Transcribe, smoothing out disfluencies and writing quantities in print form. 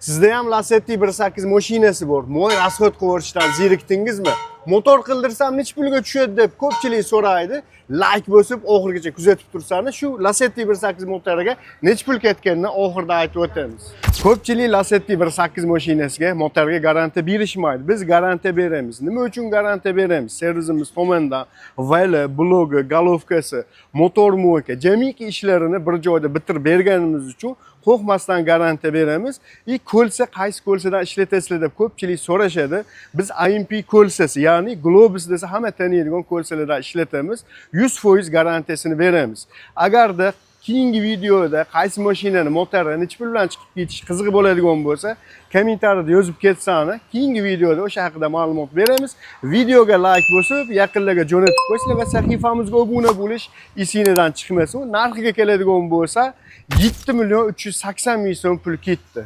Sizda ham Lacetti 1.8 mashinasi bor. Mo'y rasxod qilishdan zerikdingizmi? Motor qildirsam nech pulga tushadi deb ko'pchilik so'raydi. Like bosib oxirigacha kuzatib tursangiz, shu Lacetti 1.8 motoriga nech pul ketganini oxirida aytib o'tamiz. Ko'pchilik Lacetti 1.8 mashinasiga, motorga garantiya berishmaydi. Biz garantiya beramiz. Nima uchun garantiya beramiz? Servisimiz tomonidan vali, blogi, galovkasi, motor mo'yka, jamiki ishlarini bir joyda bitirib berganimiz uchun qo'rqmasdan garantiya beramiz. Ko'lsa qaysi ko'lsadan ishlatasizlar deb ko'pchilik so'rashadi. Biz IMP ko'lsasi, ya'ni Globus desa hamma taniydigan ko'lsalardan ishlatamiz. 100% garantiyasini beramiz. Agarda keyingi videoda qaysi mashinani motori nech pul bilan chiqib ketish qiziq bo'ladigan bo'lsa, kommentariyada yozib ketsani, keyingi videoda o'sha haqida ma'lumot beramiz. Videoga like bosib, yaqinlarga jo'natib qo'yinglar va sahifamizga obuna bo'lish esingizdan chiqmasin. Narxiga keladigan bo'lsa, 7 million 380 ming so'm pul ketdi.